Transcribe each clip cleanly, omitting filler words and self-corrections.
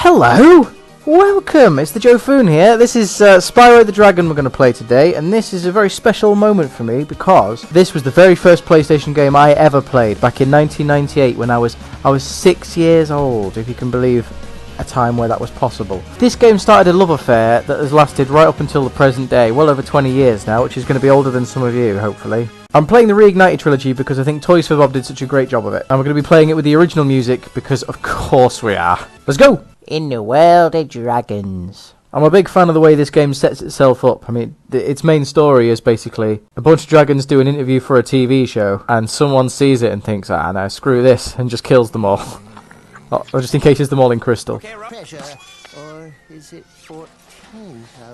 Hello! Welcome! It's the Joephoon here. This is Spyro the Dragon we're going to play today, and this is a very special moment for me because this was the very first PlayStation game I ever played back in 1998 when I was 6 years old, if you can believe a time where that was possible. This game started a love affair that has lasted right up until the present day, well over 20 years now, which is going to be older than some of you, hopefully. I'm playing the Reignited trilogy because I think Toys for Bob did such a great job of it, and we're going to be playing it with the original music because of course we are. Let's go! In the world of dragons. I'm a big fan of the way this game sets itself up. I mean, its main story is basically a bunch of dragons do an interview for a TV show, and someone sees it and thinks, ah, no, screw this, and just kills them all. Or just encases them all in crystal.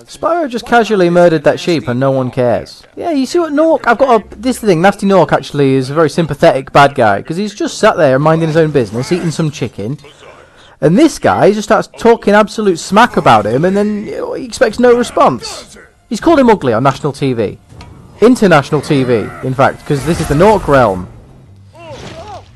Spyro just casually murdered that sheep and no one cares. Yeah, you see what Nork... This is the thing, Nasty Nork actually is a very sympathetic bad guy, because he's just sat there minding his own business, eating some chicken. And this guy just starts talking absolute smack about him, and then he expects no response. He's called him ugly on national TV. International TV, in fact, because this is the Nork realm.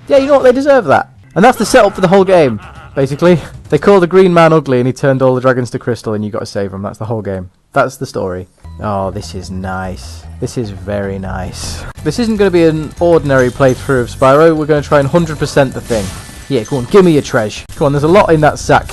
Yeah, you know what, they deserve that. And that's the setup for the whole game, basically. They called the green man ugly, and he turned all the dragons to crystal, and you got to save them. That's the whole game. That's the story. Oh, this is nice. This is very nice. This isn't going to be an ordinary playthrough of Spyro. We're going to try and 100% the thing. Yeah, go on, give me your treasure. Come on, there's a lot in that sack.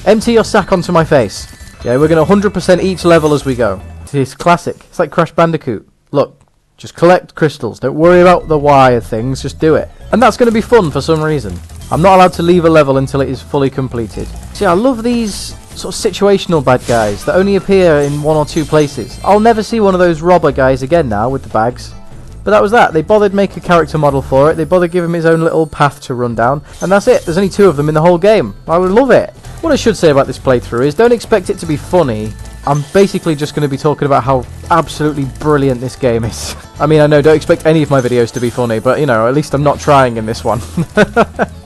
Empty your sack onto my face. Yeah, we're going to 100% each level as we go. It's classic. It's like Crash Bandicoot. Look, just collect crystals. Don't worry about the why of things, just do it. And that's going to be fun for some reason. I'm not allowed to leave a level until it is fully completed. See, I love these sort of situational bad guys that only appear in one or two places. I'll never see one of those robber guys again now with the bags. But that was that. They bothered make a character model for it. They bothered give him his own little path to run down. And that's it. There's only two of them in the whole game. I would love it. What I should say about this playthrough is don't expect it to be funny. I'm basically just going to be talking about how absolutely brilliant this game is. I mean, I know, don't expect any of my videos to be funny, but, you know, at least I'm not trying in this one.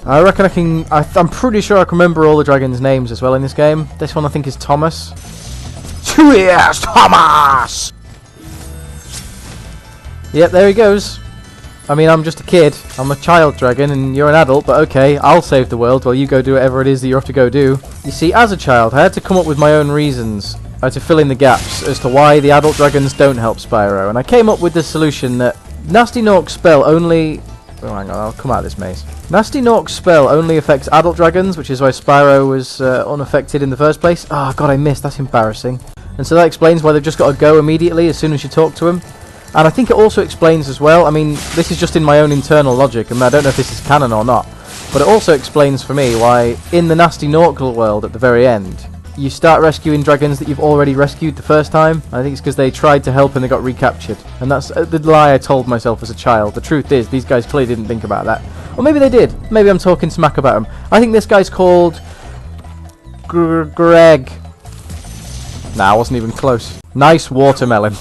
I reckon I'm pretty sure I can remember all the dragons' names as well in this game. This one I think is Thomas. Yes, Thomas! Yep, there he goes. I mean, I'm just a kid. I'm a child dragon, and you're an adult, but okay, I'll save the world while you go do whatever it is that you have to go do. You see, as a child, I had to come up with my own reasons. I had to fill in the gaps as to why the adult dragons don't help Spyro, and I came up with the solution that Nasty Nork's spell only... Oh, hang on, I'll come out of this maze. Nasty Nork's spell only affects adult dragons, which is why Spyro was unaffected in the first place. Oh, God, I missed. That's embarrassing. And so that explains why they've just got to go immediately as soon as you talk to him. And I think it also explains as well, I mean, this is just in my own internal logic, and I don't know if this is canon or not, but it also explains for me why in the Nasty Norkle world at the very end, you start rescuing dragons that you've already rescued the first time. I think it's because they tried to help and they got recaptured. And that's the lie I told myself as a child. The truth is, these guys clearly didn't think about that. Or maybe they did. Maybe I'm talking smack about them. I think this guy's called... Greg. Nah, I wasn't even close. Nice watermelon.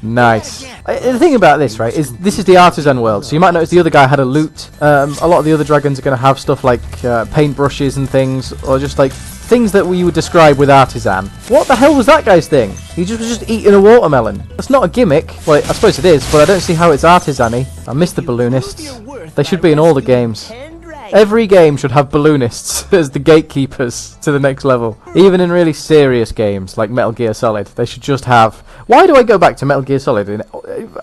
Nice. The thing about this, right, is this is the Artisan world, so you might notice the other guy had a loot. A lot of the other dragons are going to have stuff like paintbrushes and things, or just like things that we would describe with Artisan. What the hell was that guy's thing? He was just eating a watermelon. That's not a gimmick. Well, I suppose it is, but I don't see how it's artisan-y. I miss the balloonists. They should be in all the games. Every game should have balloonists as the gatekeepers to the next level. Even in really serious games like Metal Gear Solid, they should just have... Why do I go back to Metal Gear Solid?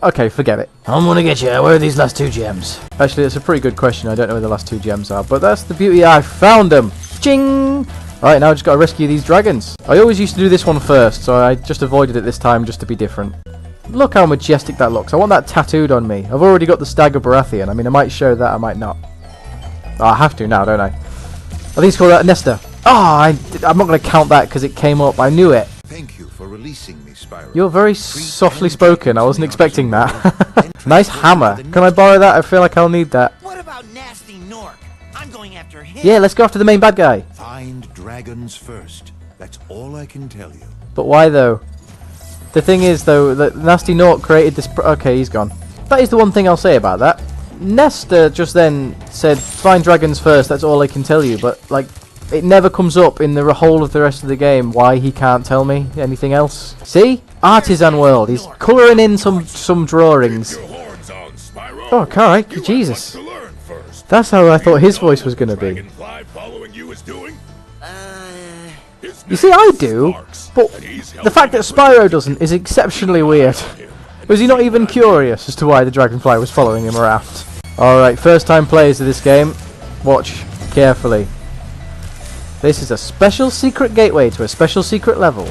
Okay, forget it. I'm gonna get you. Where are these last two gems? Actually, it's a pretty good question. I don't know where the last two gems are, but that's the beauty. I found them. Ching! Alright, now I just gotta rescue these dragons. I always used to do this one first, so I just avoided it this time just to be different. Look how majestic that looks. I want that tattooed on me. I've already got the Stag of Baratheon. I mean, I might show that, I might not. Oh, I have to now, don't I? I think it's called Nesta. Oh, I'm not going to count that because it came up. I knew it. Thank you for releasing me, Spyro. You're very softly spoken. I wasn't expecting that. Nice hammer. Can I borrow that? I feel like I'll need that. What about Nasty Nork? I'm going after him. Yeah, let's go after the main bad guy. Find dragons first. That's all I can tell you. But why, though? The thing is, though, that Nasty Nork created this... Okay, he's gone. That is the one thing I'll say about that. Nesta just then said, find dragons first, that's all I can tell you, but, like, it never comes up in the whole of the rest of the game why he can't tell me anything else. See? Artisan world, he's colouring in some drawings. Oh, alright, Jesus. That's how I thought his voice was going to be. You see, I do, but the fact that Spyro doesn't is exceptionally weird. Was he not even curious as to why the dragonfly was following him around? Alright, first time players of this game, watch carefully. This is a special secret gateway to a special secret level.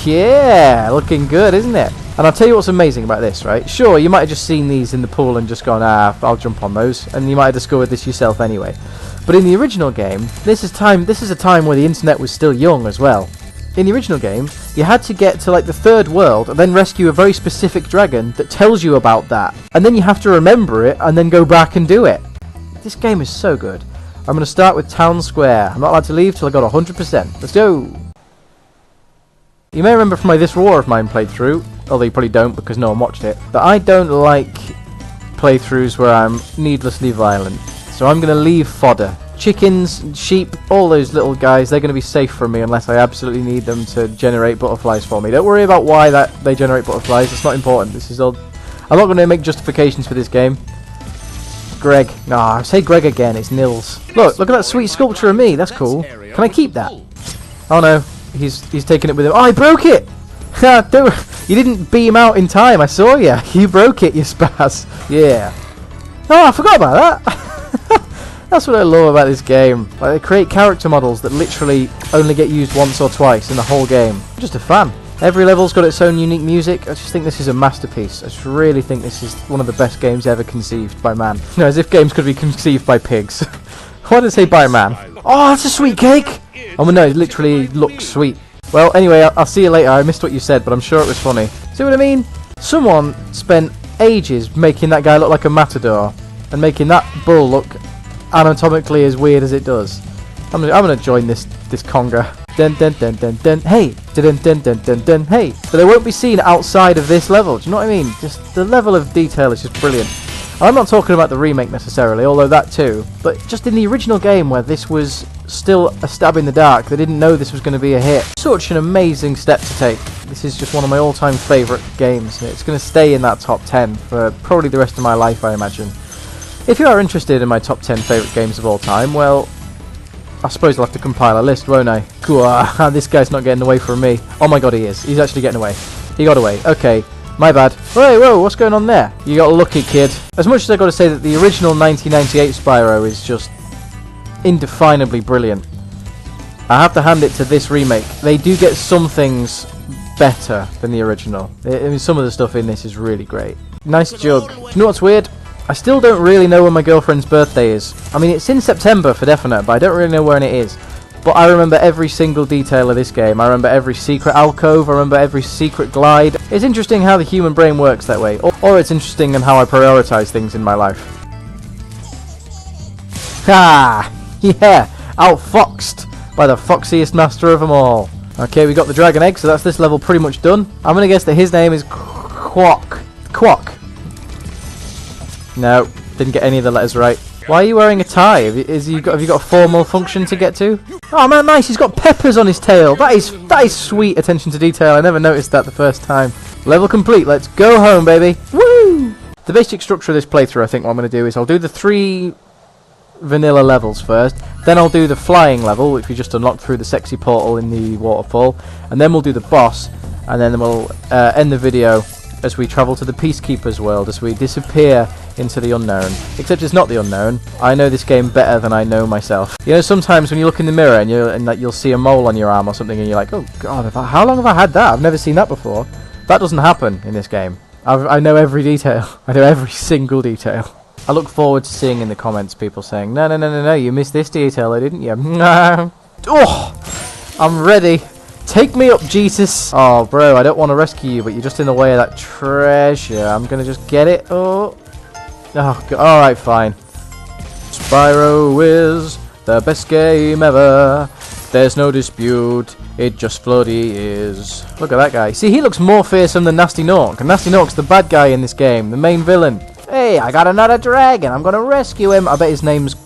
Yeah, looking good, isn't it? And I'll tell you what's amazing about this, right? Sure, you might have just seen these in the pool and just gone, I'll jump on those, and you might have discovered this yourself anyway. But in the original game, this is a time where the internet was still young as well. In the original game, you had to get to like the third world and then rescue a very specific dragon that tells you about that. And then you have to remember it and then go back and do it. This game is so good. I'm going to start with Town Square. I'm not allowed to leave till I got 100%. Let's go! You may remember from my This War of mine playthrough, although you probably don't because no one watched it, that I don't like playthroughs where I'm needlessly violent. So I'm going to leave fodder. Chickens, sheep, all those little guys, they're going to be safe from me unless I absolutely need them to generate butterflies for me. Don't worry about why they generate butterflies, it's not important. This is all. I'm not going to make justifications for this game. Greg. No, I say Greg again, it's Nils. Look at that sweet sculpture of me, that's cool. Can I keep that? Oh no, he's taking it with him. Oh, I broke it! You didn't beam out in time, I saw you. You broke it, you spaz. Yeah. Oh, I forgot about that. That's what I love about this game. Like, they create character models that literally only get used once or twice in the whole game. I'm just a fan. Every level's got its own unique music. I just think this is a masterpiece. I just really think this is one of the best games ever conceived by man. No, as if games could be conceived by pigs. Why did I say by man? Oh, that's a sweet cake! Oh no, it literally looks sweet. Well, anyway, I'll see you later. I missed what you said, but I'm sure it was funny. See what I mean? Someone spent ages making that guy look like a matador and making that bull look anatomically as weird as it does. I'm gonna join this conga. Dun dun dun dun dun. Hey, dun dun dun dun dun. Hey, but they won't be seen outside of this level. Do you know what I mean? Just the level of detail is just brilliant. I'm not talking about the remake necessarily, although that too. But just in the original game where this was still a stab in the dark, they didn't know this was going to be a hit. Such an amazing step to take. This is just one of my all-time favourite games. It's going to stay in that top 10 for probably the rest of my life, I imagine. If you are interested in my top 10 favourite games of all time, well, I suppose I'll have to compile a list, won't I? Cool, this guy's not getting away from me. Oh my god, he is. He's actually getting away. He got away. Okay, my bad. Hey, whoa, what's going on there? You got lucky, kid. As much as I've got to say that the original 1998 Spyro is just indefinably brilliant, I have to hand it to this remake. They do get some things better than the original. I mean, some of the stuff in this is really great. Nice jug. You know what's weird? I still don't really know when my girlfriend's birthday is. I mean, it's in September for definite, but I don't really know when it is. But I remember every single detail of this game. I remember every secret alcove. I remember every secret glide. It's interesting how the human brain works that way. Or it's interesting in how I prioritise things in my life. Ha! Yeah! Outfoxed by the foxiest master of them all. Okay, we got the dragon egg, so that's this level pretty much done. I'm going to guess that his name is Quack. Quack. No, didn't get any of the letters right. Why are you wearing a tie? Have you got a formal function to get to? Oh man, nice! He's got peppers on his tail. That is sweet attention to detail. I never noticed that the first time. Level complete. Let's go home, baby. Woo! The basic structure of this playthrough, I think what I'm going to do is I'll do the 3 vanilla levels first. Then I'll do the flying level, which we just unlocked through the sexy portal in the waterfall. And then we'll do the boss. And then we'll end the video as we travel to the Peacekeeper's world, as we disappear into the unknown. Except it's not the unknown. I know this game better than I know myself. You know, sometimes when you look in the mirror and you'll see a mole on your arm or something and you're like, oh god, how long have I had that? I've never seen that before. That doesn't happen in this game. I know every detail. I know every single detail. I look forward to seeing in the comments people saying, no, you missed this detail, didn't you? No. Oh, I'm ready. Take me up, Jesus! Oh, bro, I don't want to rescue you, but you're just in the way of that treasure. I'm gonna just get it. Oh, alright, fine. Spyro is the best game ever. There's no dispute. It just bloody is. Look at that guy. See, he looks more fearsome than Nasty Nork. And Nasty Nork's the bad guy in this game, the main villain. Hey, I got another dragon. I'm gonna rescue him. I bet his name's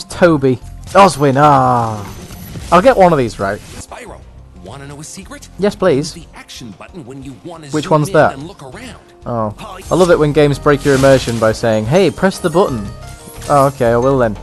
Toby. Oswin. I'll get one of these right. Spyro. Want to know a secret? Yes, please. The action button when you want to Which one's that? and look around. Oh, I love it when games break your immersion by saying, "Hey, press the button." Oh, okay, I will then.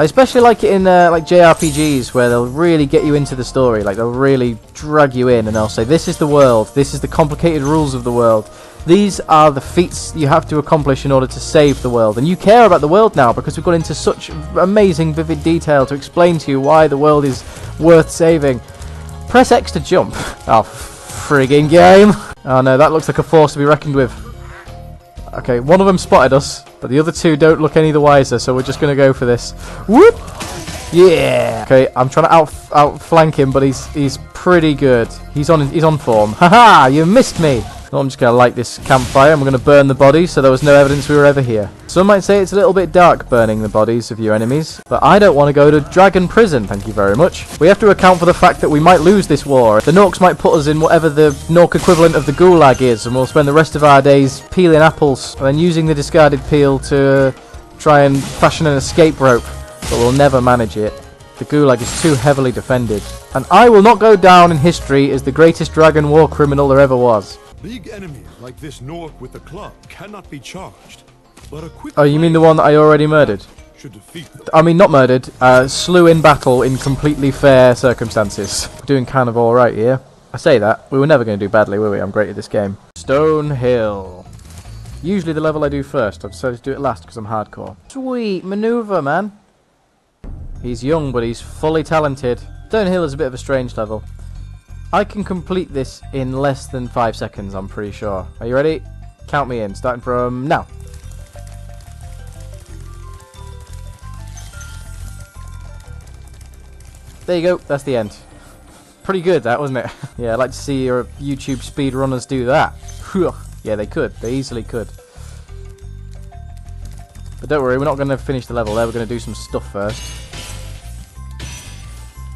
I especially like it in like JRPGs where they'll really get you into the story. Like they'll really drag you in and they'll say, this is the world. This is the complicated rules of the world. These are the feats you have to accomplish in order to save the world. And you care about the world now because we've got into such amazing, vivid detail to explain to you why the world is worth saving. Press X to jump. Oh, frigging game. Oh no, that looks like a force to be reckoned with. Okay, one of them spotted us, but the other two don't look any the wiser, so we're just going to go for this. Whoop! Yeah! Okay, I'm trying to outflank him, but he's pretty good. He's on form. Haha! You missed me! Well, I'm just going to light this campfire and we're going to burn the bodies so there was no evidence we were ever here. Some might say it's a little bit dark burning the bodies of your enemies, but I don't want to go to Dragon Prison, thank you very much. We have to account for the fact that we might lose this war. The Norks might put us in whatever the Nork equivalent of the Gulag is, and we'll spend the rest of our days peeling apples and then using the discarded peel to try and fashion an escape rope, but we'll never manage it. The Gulag is too heavily defended, and I will not go down in history as the greatest dragon war criminal there ever was. Big enemies like this Nork with the club cannot be charged. But a quick Oh, you mean the one that I already murdered? should defeat them. I mean, not murdered, slew in battle in completely fair circumstances. We're doing kind of alright here. I say that, we were never going to do badly, were we? I'm great at this game. Stone Hill. Usually the level I do first. I've decided to do it last because I'm hardcore. Sweet maneuver, man. He's young, but he's fully talented. Stone Hill is a bit of a strange level. I can complete this in less than 5 seconds, I'm pretty sure. Are you ready? Count me in, starting from now. There you go, that's the end. Pretty good, that, wasn't it? Yeah, I'd like to see your YouTube speedrunners do that. Yeah, they could. They easily could. But don't worry, we're not going to finish the level there. We're going to do some stuff first.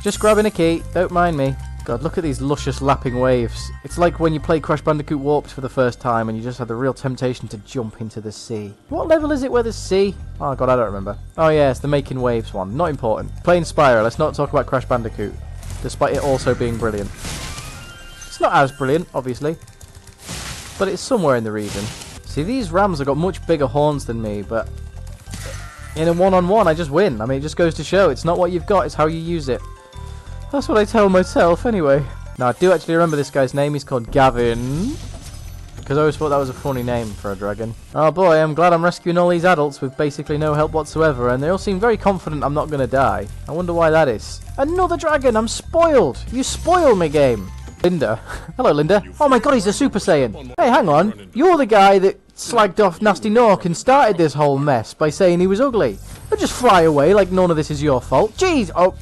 Just grabbing a key. Don't mind me. God, look at these luscious lapping waves. It's like when you play Crash Bandicoot Warped for the first time and you just had the real temptation to jump into the sea. What level is it where there's sea? Oh god, I don't remember. Oh yeah, it's the making waves one. Not important. Playing Spyro, let's not talk about Crash Bandicoot. Despite it also being brilliant. It's not as brilliant, obviously. But it's somewhere in the region. See, these rams have got much bigger horns than me, but in a one-on-one I just win. I mean, it just goes to show it's not what you've got, it's how you use it. That's what I tell myself, anyway. Now, I do actually remember this guy's name. He's called Gavin. Because I always thought that was a funny name for a dragon. Oh boy, I'm glad I'm rescuing all these adults with basically no help whatsoever. And they all seem very confident I'm not going to die. I wonder why that is. Another dragon! I'm spoiled! You spoil me, game! Linda. Hello, Linda. Oh my god, he's a Super Saiyan. Hey, hang on. You're the guy that slagged off Nasty Nork and started this whole mess by saying he was ugly. Don't just fly away like none of this is your fault. Jeez! Oh.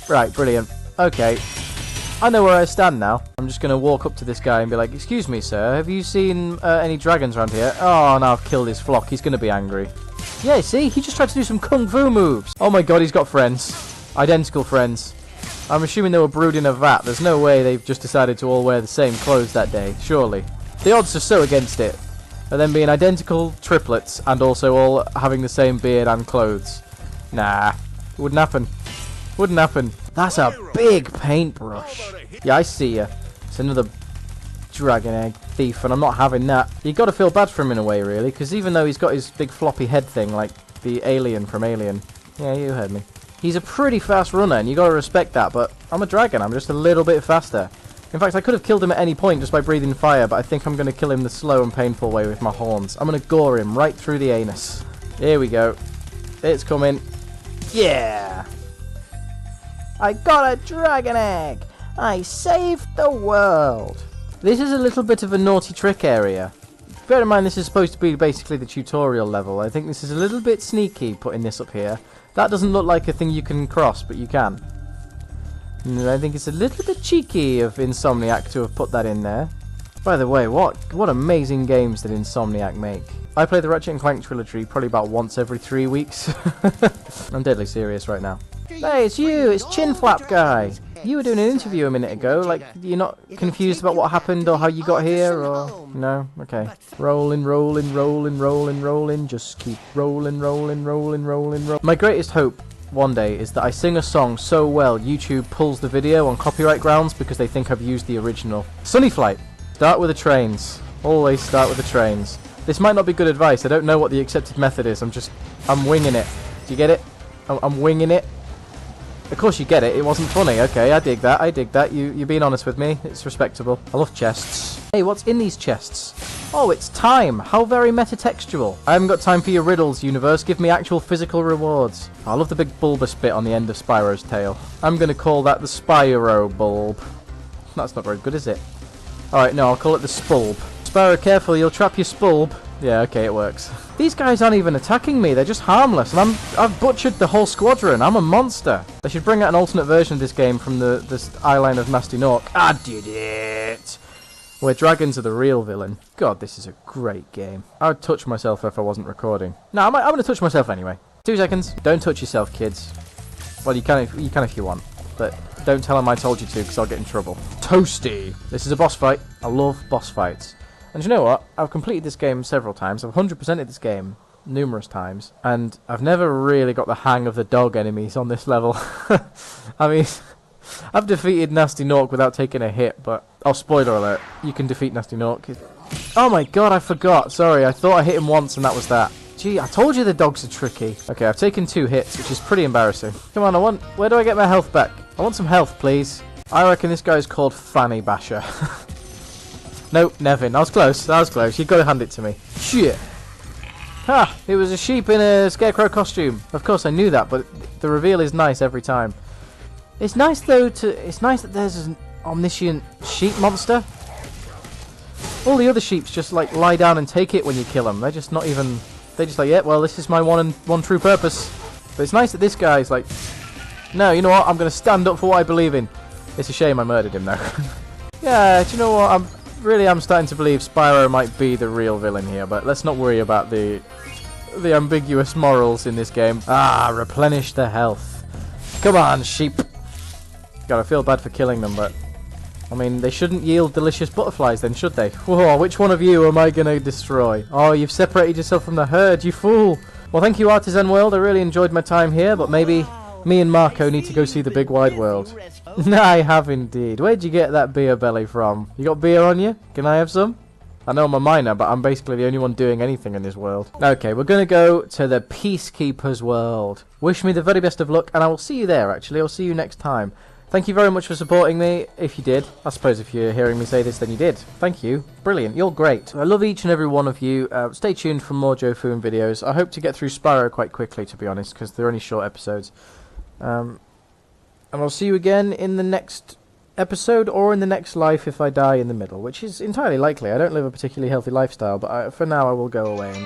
Right, brilliant. Okay. I know where I stand now. I'm just going to walk up to this guy and be like, excuse me, sir, have you seen any dragons around here? Oh, now I've killed his flock. He's going to be angry. Yeah, see? He just tried to do some kung fu moves. Oh my god, he's got friends. Identical friends. I'm assuming they were brewed in a vat. There's no way they've just decided to all wear the same clothes that day. Surely. The odds are so against it. And then being identical triplets and also all having the same beard and clothes. Nah. It wouldn't happen. Wouldn't happen. That's a big paintbrush. Yeah, I see ya. It's another dragon egg thief, and I'm not having that. You got to feel bad for him in a way, really, because even though he's got his big floppy head thing, like the alien from Alien. Yeah, you heard me. He's a pretty fast runner, and you got to respect that, but I'm a dragon. I'm just a little bit faster. In fact, I could have killed him at any point just by breathing fire, but I think I'm going to kill him the slow and painful way with my horns. I'm going to gore him right through the anus. Here we go. It's coming. Yeah! I got a dragon egg! I saved the world! This is a little bit of a naughty trick area. Bear in mind this is supposed to be basically the tutorial level. I think this is a little bit sneaky putting this up here. That doesn't look like a thing you can cross, but you can. And I think it's a little bit cheeky of Insomniac to have put that in there. By the way, what amazing games did Insomniac make? I play the Ratchet & Clank trilogy probably about once every 3 weeks. I'm deadly serious right now. Hey, it's you! It's Chin Flap Guy! You were doing an interview a minute ago, like, you're not confused about what happened or how you got here, or... No? Okay. Rolling, rolling, rolling, rolling, rolling, just keep rolling, rolling, rolling, rolling, rolling. My greatest hope one day is that I sing a song so well YouTube pulls the video on copyright grounds because they think I've used the original. Sunny Flight! Start with the trains. Always start with the trains. This might not be good advice, I don't know what the accepted method is, I'm winging it. Do you get it? I'm winging it. Of course you get it. It wasn't funny. Okay, I dig that. I dig that. You're being honest with me. It's respectable. I love chests. Hey, what's in these chests? Oh, it's time. How very metatextual. I haven't got time for your riddles, universe. Give me actual physical rewards. I love the big bulbous bit on the end of Spyro's tail. I'm going to call that the Spyro bulb. That's not very good, is it? Alright, no, I'll call it the spulb. Spyro, careful, you'll trap your spulb. Yeah, okay, it works. These guys aren't even attacking me, they're just harmless, and I've butchered the whole squadron. I'm a monster. They should bring out an alternate version of this game from this eyeline of Nasty Nork. I did it! Where dragons are the real villain. God, this is a great game. I would touch myself if I wasn't recording. No, I'm going to touch myself anyway. 2 seconds. Don't touch yourself, kids. Well, you can if you want, but don't tell them I told you to, because I'll get in trouble. Toasty! This is a boss fight. I love boss fights. And you know what? I've completed this game several times. I've 100%ed this game numerous times. And I've never really got the hang of the dog enemies on this level. I mean, I've defeated Nasty Nork without taking a hit, but... Oh, spoiler alert. You can defeat Nasty Nork. Oh my god, I forgot. Sorry, I thought I hit him once and that was that. Gee, I told you the dogs are tricky. Okay, I've taken 2 hits, which is pretty embarrassing. Come on, where do I get my health back? I want some health, please. I reckon this guy's called Fanny Basher. Nope, Nevin. I was close. You've got to hand it to me. Shit. Ha! It was a sheep in a scarecrow costume. Of course, I knew that, but the reveal is nice every time. It's nice, though, it's nice that there's an omniscient sheep monster. All the other sheeps just, like, lie down and take it when you kill them. They're just not even... They're just like, yeah, well, this is my one true purpose. But it's nice that this guy's like, no, you know what? I'm going to stand up for what I believe in. It's a shame I murdered him, though. Yeah, do you know what? I'm starting to believe Spyro might be the real villain here, but let's not worry about the ambiguous morals in this game. Ah, replenish the health. Come on, sheep. God, I feel bad for killing them, but... I mean, they shouldn't yield delicious butterflies then, should they? Whoa, which one of you am I going to destroy? Oh, you've separated yourself from the herd, you fool. Well, thank you, Artisan World. I really enjoyed my time here, but maybe me and Marco need to go see the big wide world. I have indeed. Where'd you get that beer belly from? You got beer on you? Can I have some? I know I'm a miner, but I'm basically the only one doing anything in this world. Okay, we're going to go to the Peacekeeper's world. Wish me the very best of luck, and I will see you there, actually. I'll see you next time. Thank you very much for supporting me, if you did. I suppose if you're hearing me say this, then you did. Thank you. Brilliant. You're great. I love each and every one of you. Stay tuned for more Joephoon videos. I hope to get through Spyro quite quickly, to be honest, because they're only short episodes. And I'll see you again in the next episode or in the next life if I die in the middle, which is entirely likely. I don't live a particularly healthy lifestyle, but for now I will go away.